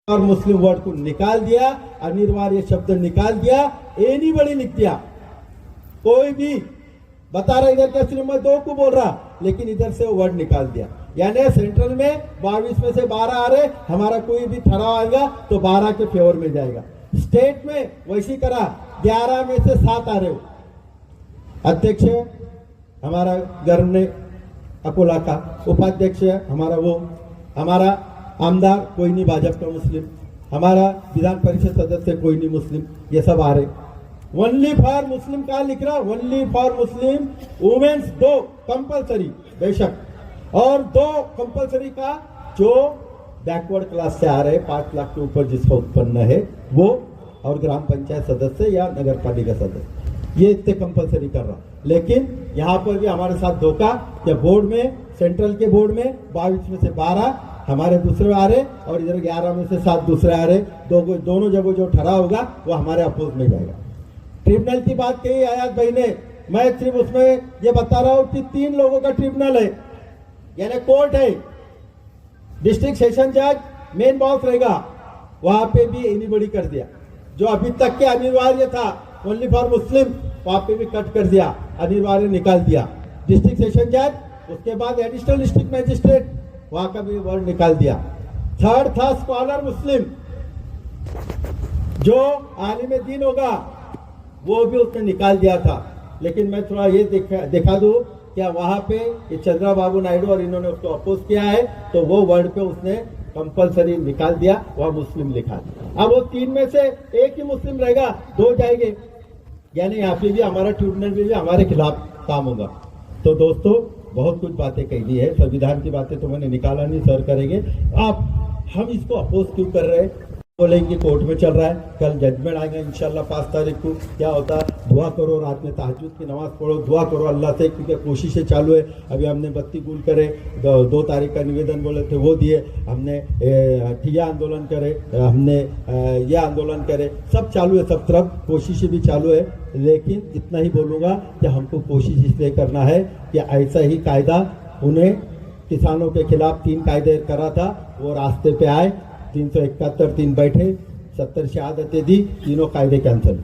और मुस्लिम वर्ड को निकाल दिया, अनिवार्य शब्द निकाल दिया, एनीबॉडी लिख दिया। कोई भी बता रहा इधर क्या सिर्फ मैं 2 को बोल रहा, लेकिन इधर से वो वर्ड निकाल दिया। यानी सेंट्रल में 22 में से 12 आ रहे, हमारा कोई भी ठहराव आएगा तो 12 के फेवर में जाएगा। स्टेट में वैसी करा, 11 में से 7 आ रहे हो। अध्यक्ष हमारा गर्म ने अकोला का, उपाध्यक्ष हमारा वो, हमारा आमदार कोई नहीं भाजपा का मुस्लिम, हमारा विधान परिषद सदस्य कोई नहीं मुस्लिम, ये सब आ रहे। ओनली फॉर मुस्लिम का लिख रहा, only for Muslim womens 2 compulsory बेशक, और 2 कंपलसरी का जो बैकवर्ड क्लास से आ रहे 5 लाख के ऊपर जिसका उत्पन्न है वो, और ग्राम पंचायत सदस्य या नगर पालिका सदस्य, ये इतने कंपलसरी कर रहा। लेकिन यहाँ पर भी हमारे साथ धोखा, या बोर्ड में, सेंट्रल के बोर्ड में 22 में से 12 हमारे दूसरे आ रहे, और इधर 11 में से 7 दूसरे आ रहे। दोनों जगह जो ठहरा होगा वो हमारे अपोज में जाएगा। ट्रिब्यूनल की बात कही आयात भाई ने, मैं सिर्फ उसमें ये बता रहा हूँ कि 3 लोगों का ट्रिब्यूनल है, यानी कोर्ट है, डिस्ट्रिक्ट सेशन जज मेन बॉस रहेगा, वहां पे भी एनीबॉडी कर दिया। जो अभी तक के अनिवार्य था ओनली फॉर मुस्लिम, वहां पे भी कट कर दिया, अनिवार्य निकाल दिया। डिस्ट्रिक्ट सेशन जज, उसके बाद एडिशनल डिस्ट्रिक्ट मजिस्ट्रेट, वहां का भी वर्ड निकाल दिया। थर्ड था स्कॉलर मुस्लिम, जो आलिम दीन होगा वो भी उसने निकाल दिया था। लेकिन मैं थोड़ा ये दिखा दूं क्या वहां पे ये चंद्रबाबू नायडू और इन्होंने उसको अपोज किया है, तो वो वर्ड पे उसने कंपलसरी निकाल दिया, वह मुस्लिम लिखा। अब वो 3 में से 1 ही मुस्लिम रहेगा, 2 जाएंगे, यानी यहाँ पे भी हमारा ट्रिब्यूनल भी हमारे खिलाफ काम होगा। तो दोस्तों बहुत कुछ बातें कही दी है, संविधान की बातें तो मैंने निकाला नहीं, सर करेंगे। आप हम इसको अपोज क्यों कर रहे हैं, बोलेंगे कोर्ट में चल रहा है, कल जजमेंट आएगा इंशाल्लाह 5 तारीख को। क्या होता है, दुआ करो, रात में तहज्जुद की नमाज पढ़ो, दुआ करो अल्लाह से, क्योंकि कोशिशें चालू है। अभी हमने बत्ती गुल करे, 2 तारीख का निवेदन बोले थे वो दिए, हमने ठिया आंदोलन करे, हमने ये आंदोलन करे, सब चालू है, सब तरफ कोशिशें भी चालू है। लेकिन इतना ही बोलूँगा कि हमको कोशिश इसलिए करना है कि ऐसा ही कायदा उन्हें किसानों के खिलाफ 3 कायदे करा था, वो रास्ते पे आए, 371 3 बैठे, 70 शहादतें दी, तीनों कायदे कैंसिल।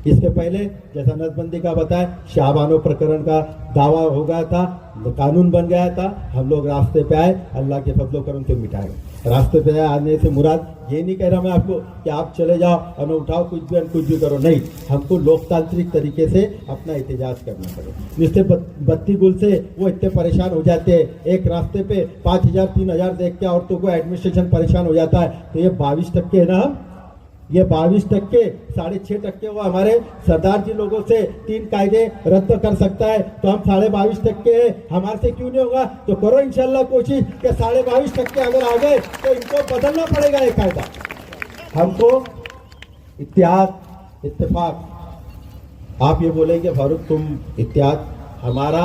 इसके पहले जैसा नसबंदी का बताया, शाहबानो प्रकरण का दावा हो गया था, कानून बन गया था, हम लोग रास्ते पे आए, अल्लाह के फजलो करम से मिटाए। रास्ते पे आने से मुराद ये नहीं कह रहा मैं आपको कि आप चले जाओ और उठाओ कुछ भी करो, नहीं, हमको लोकतांत्रिक तरीके से अपना एहतजाज करना पड़ेगा। इससे बत्ती गुल से वो इतने परेशान हो जाते हैं, एक रास्ते पे 5000 3000 देख के औरतों को एडमिनिस्ट्रेशन परेशान हो जाता है। तो ये 22% है ना, हम ये 22%, 6.5% वो हमारे सरदार जी लोगों से 3 कायदे रद्द कर सकता है, तो हम 22.5% है, हमारे से क्यों नहीं होगा? तो करो इंशाल्लाह कोशिश कि 22.5% अगर आ गए तो इनको बदलना पड़ेगा ये कायदा। हमको इत्तेहाद, इत्तेफाक, आप ये बोलेंगे फारूक तुम इत्तेहाद, हमारा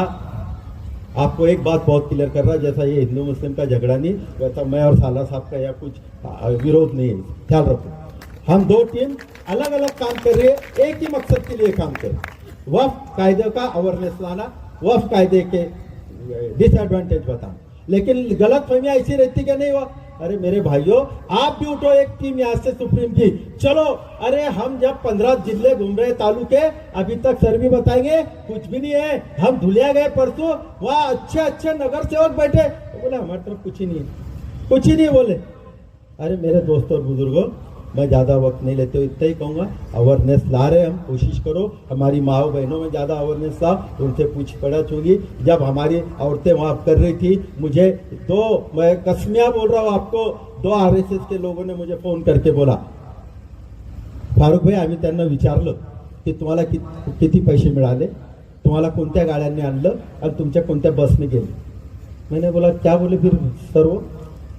आपको एक बात बहुत क्लियर कर रहा है, जैसा ये हिंदू मुस्लिम का झगड़ा नहीं, वैसा मैं और साला साहब का या कुछ विरोध नहीं है, ख्याल रखो। हम 2 टीम अलग अलग काम कर रही है, एक ही मकसद के लिए काम कर, वक्फ कायदे का अवेयरनेस लाना, वक्फ कायदे के डिसएडवांटेज बताना। लेकिन गलत फहमियां ऐसी रहती कि नहीं, वो अरे मेरे भाइयों आप भी उठो, एक टीम यहाँ से सुप्रीम की, चलो। अरे हम जब 15 जिले घूम रहे तालुके, अभी तक सर भी बताएंगे कुछ भी नहीं है। हम धुलिया गए परसों, वहाँ अच्छे नगर सेवक बैठे, तो बोले हमारी तरफ कुछ ही नहीं है, कुछ ही नहीं बोले। अरे मेरे दोस्तों और बुजुर्गों, मैं ज़्यादा वक्त नहीं लेते, इतना ही कहूँगा, अवेयरनेस ला रहे हम, कोशिश करो हमारी माओ बहनों में ज़्यादा अवेयरनेस लाओ, उनसे पूछ पड़छ होगी। जब हमारी औरतें वहाँ कर रही थी, मुझे मैं कसमिया बोल रहा हूँ आपको, 2 RSS के लोगों ने मुझे फोन करके बोला, फारूक भाई आम्ही त्यांना विचारलं की तुम्हाला किती पैसे मिळाले, तुम्हाला कोणत्या गाड्यांनी आणलं आणि तुमच्या कोणत्या बसने गेले। मैंने बोला क्या बोले फिर सर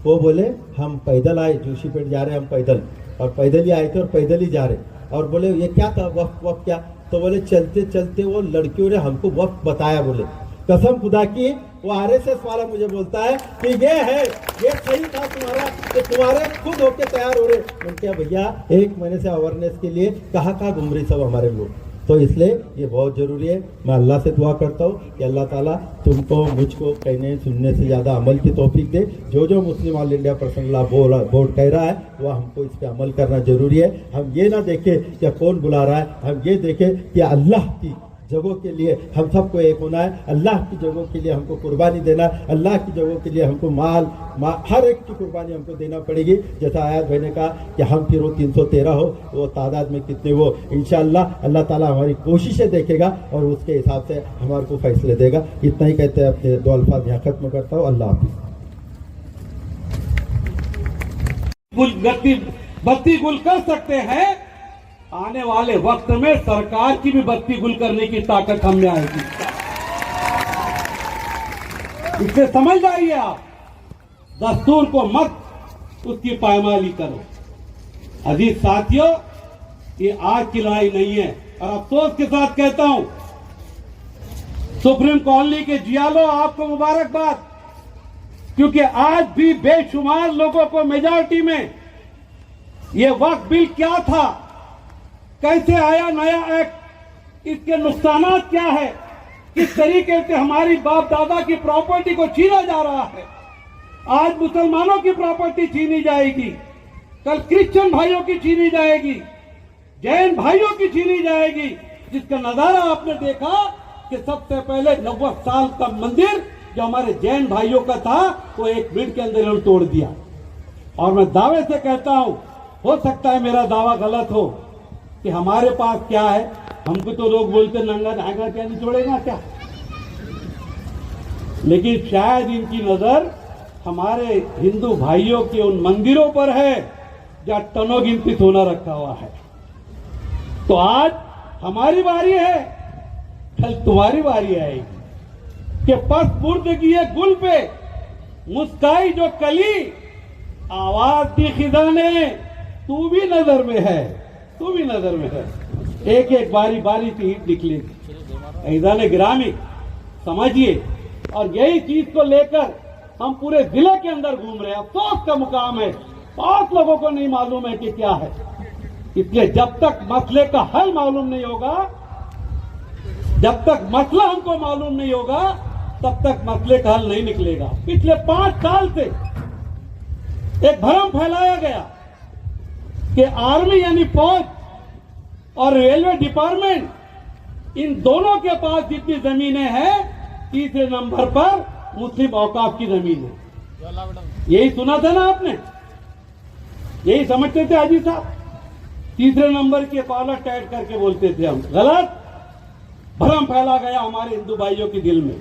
वो बोले हम पैदल आए, जोशीपेट जा रहे हम पैदल, और पैदल ही आए थे और पैदल ही जा रहे, और बोले ये क्या था वक्त क्या, तो बोले चलते चलते वो लड़कियों ने हमको वक्त बताया। बोले कसम खुदा की, वो RSS वाला मुझे बोलता है कि ये है, ये सही था तुम्हारा, कि तुम्हारे खुद होके तैयार हो रहे। मैंने क्या भैया 1 महीने से अवेयरनेस के लिए कहाँ घूम रही सब हमारे लोग, तो इसलिए ये बहुत ज़रूरी है। मैं अल्लाह से दुआ करता हूँ कि अल्लाह ताला तुमको मुझको कहने सुनने से ज़्यादा अमल की तौफीक दे। जो जो Muslim All India Personal Law Board कह रहा है वह हमको इस पर अमल करना जरूरी है। हम ये ना देखें कि कौन बुला रहा है, हम ये देखें कि अल्लाह की जगहों के लिए हम सबको एक होना है, अल्लाह की जगहों के लिए हमको कुर्बानी देना है, अल्लाह की जगहों के लिए हमको माल हर एक की कुर्बानी हमको देना पड़ेगी। जैसा आयत भाई ने कहा कि हम फिर वो 313 हो, वो तादाद में कितने वो, इंशाअल्लाह अल्लाह ताला हमारी कोशिशें देखेगा और उसके हिसाब से हमारे को फैसले देगा। इतना ही कहते हैं, अपने 2 अल्फाज यहाँ खत्म करता हूँ। अल्लाह हाफिज़। बत्ती गुल कर सकते हैं, आने वाले वक्त में सरकार की भी बत्ती गुल करने की ताकत हम में आएगी। इससे समझ जाइए आप, दस्तूर को मत उसकी पायमाली करो। अजीज साथियों, ये आज की लड़ाई नहीं है। और अफसोस के साथ कहता हूं, सुप्रीम कॉलोनी के जियालो, आपको मुबारकबाद, क्योंकि आज भी बेशुमार लोगों को मेजॉरिटी में ये वक्फ बिल क्या था, कैसे आया नया एक्ट, इसके नुकसानात क्या है, किस तरीके से हमारी बाप दादा की प्रॉपर्टी को छीना जा रहा है। आज मुसलमानों की प्रॉपर्टी छीनी जाएगी, कल क्रिश्चियन भाइयों की छीनी जाएगी, जैन भाइयों की छीनी जाएगी, जिसका नजारा आपने देखा कि सबसे पहले 90 साल का मंदिर जो हमारे जैन भाइयों का था वो 1 मिनट के अंदर इन्होंने तोड़ दिया। और मैं दावे से कहता हूं, हो सकता है मेरा दावा गलत हो, कि हमारे पास क्या है, हमको तो लोग बोलते नंगा धागा क्या नहीं छोड़ेगा क्या, लेकिन शायद इनकी नजर हमारे हिंदू भाइयों के उन मंदिरों पर है जहां टनों गिनती सोना रखा हुआ है। तो आज हमारी बारी है, कल तुम्हारी बारी आएगी कि पस मुर्दगी गुल पे मुस्काई जो कली, आवाज दी खिदा ने, तू भी नजर में है, तू भी नजर में है। एक एक बारी बारी से ईद निकलेगी। ऐज़ान गिरामी समझिए, और यही चीज को लेकर हम पूरे जिले के अंदर घूम रहे हैं। अफसोस का मुकाम है, बहुत लोगों को नहीं मालूम है कि क्या है। इसलिए जब तक मसले का हल मालूम नहीं होगा, जब तक मसला हमको मालूम नहीं होगा, तब तक मसले का हल नहीं निकलेगा। पिछले 5 साल से एक भ्रम फैलाया गया कि आर्मी यानी फौज और रेलवे डिपार्टमेंट, इन दोनों के पास जितनी जमीनें हैं, तीसरे नंबर पर मुस्लिम औकाफ की जमीन है। यही सुना था ना आपने, यही समझते थे हाजी साहब। तीसरे नंबर के कॉलर टाइट करके बोलते थे हम, गलत भ्रम फैला गया हमारे हिंदू भाइयों के दिल में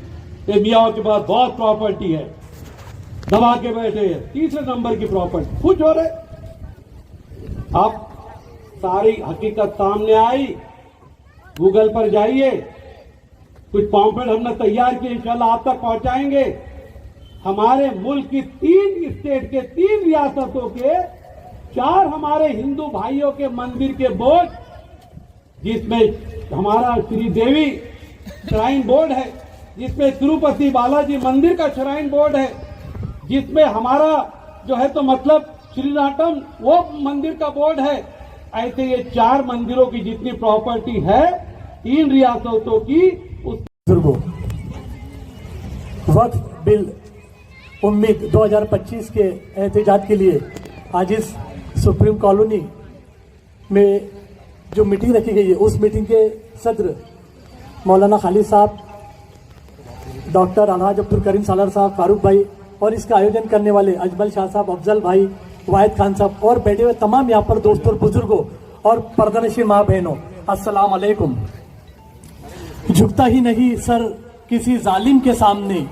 कि मियाओं के पास बहुत प्रॉपर्टी है, दबा के बैठे हैं, तीसरे नंबर की प्रॉपर्टी। कुछ हो रहे, अब सारी हकीकत सामने आई। गूगल पर जाइए, कुछ पॉम्पलेट हमने तैयार किए, इंशाल्लाह आप तक पहुंचाएंगे। हमारे मुल्क की 3 स्टेट के 3 रियासतों के 4 हमारे हिंदू भाइयों के मंदिर के बोर्ड, जिसमें हमारा श्रीदेवी श्राइन बोर्ड है, जिसमें तिरुपति बालाजी मंदिर का श्राइन बोर्ड है, जिसमें हमारा जो है तो मतलब श्रीनाथम वो मंदिर का बोर्ड है। ऐसे ये 4 मंदिरों की जितनी प्रॉपर्टी है 3 रियासतों की, उस वक्फ बिल उम्मीद 2025 के एहतजाज के लिए आज इस सुप्रीम कॉलोनी में जो मीटिंग रखी गई है, उस मीटिंग के सदर मौलाना खालिद साहब, डॉक्टर अलहाज अब्दुल करीम सालर साहब, फारूक भाई, और इसका आयोजन करने वाले अजमल शाह साहब, अफजल भाई, वाहिद खान साहब और बैठे हुए तमाम यहाँ पर दोस्तों, बुजुर्गों और पर्दानशीन माँ बहनों, अस्सलाम वालेकुम। झुकता ही नहीं सर किसी जालिम के सामने,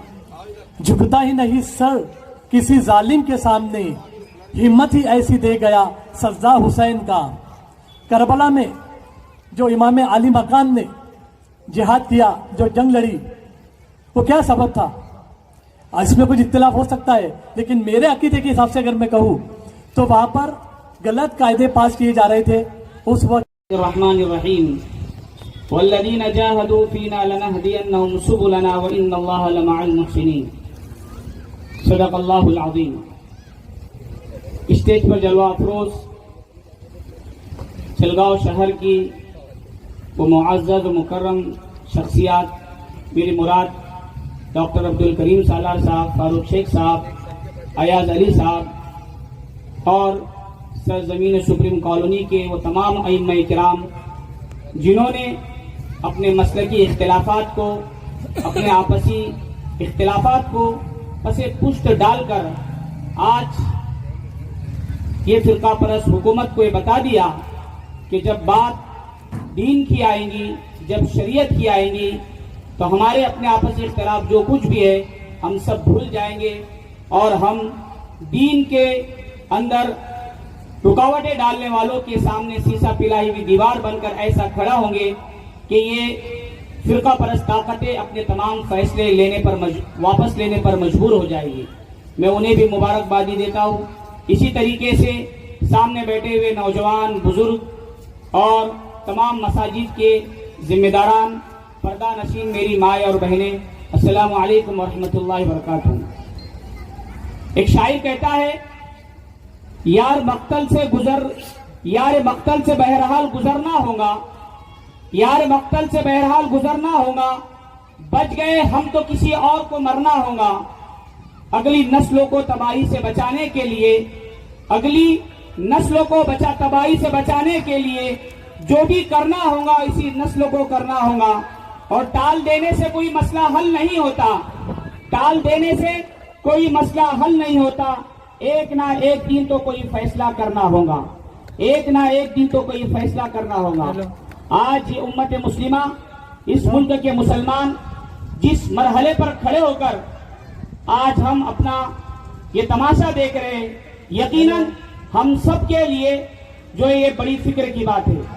झुकता ही नहीं सर किसी जालिम के सामने, हिम्मत ही ऐसी दे गया सज्जा हुसैन का। करबला में जो इमाम आली मकान ने जिहाद किया, जो जंग लड़ी, वो क्या सबब था? इसमें कुछ इख्तिलाफ हो सकता है, लेकिन मेरे अकीदे के हिसाब से अगर मैं कहूँ तो वहां पर गलत कायदे पास किए जा रहे थे उस वक्त। रहमानिर्रहीम, वल्लज़ीना जाहदू फीना लनहदियन्नहुम सुबुलना व इन्नल्लाहा लमअल मुहसिनीन। सदक़ल्लाहुल अज़ीम। स्टेज पर जलवा अफरोज सिलगांव शहर की वो मुअज़्ज़ज़ व मुकर्रम शख्सियात मेरी मुराद डॉक्टर अब्दुल करीम सालार साहब, फारूक शेख साहब, अयाज अली साहब और सरजमीन सुप्रीम कॉलोनी के वो तमाम अइम्मा किराम जिन्होंने अपने मसलकी इख्तिलाफात को, अपने आपसी इख्तिलाफात को पसे पुष्ट डालकर आज ये फिरका परस्त हुकूमत को ये बता दिया कि जब बात दीन की आएंगी, जब शरीयत की आएंगी, तो हमारे अपने आपसी इख्तिलाफ जो कुछ भी है हम सब भूल जाएंगे और हम दीन के अंदर रुकावटें डालने वालों के सामने शीशा पिलाई हुई दीवार बनकर ऐसा खड़ा होंगे कि ये फिरका परस्त ताकतें अपने तमाम फैसले लेने पर वापस लेने पर मजबूर हो जाएगी। मैं उन्हें भी मुबारकबादी देता हूँ। इसी तरीके से सामने बैठे हुए नौजवान, बुजुर्ग और तमाम मसाजिद के जिम्मेदारान, पर्दा नशीन मेरी माए और बहनें, अस्सलामु अलैकुम वरहमतुल्लाहि वबरकातुहू। एक शायर कहता है, यार मक्तल से बहरहाल गुजरना होगा, यार मक्तल से बहरहाल गुजरना होगा, बच गए हम तो किसी और को मरना होगा। अगली नस्लों को तबाही से बचाने के लिए, अगली नस्लों को तबाही से बचाने के लिए जो भी करना होगा इसी नस्लों को करना होगा। और टाल देने से कोई मसला हल नहीं होता, टाल देने से कोई मसला हल नहीं होता। एक ना एक दिन तो कोई फैसला करना होगा, एक ना एक दिन तो कोई फैसला करना होगा। आज ये उम्मत मुस्लिमा, इस मुल्क के मुसलमान जिस मरहले पर खड़े होकर आज हम अपना ये तमाशा देख रहे हैं, यकीनन हम सब के लिए जो ये बड़ी फिक्र की बात है।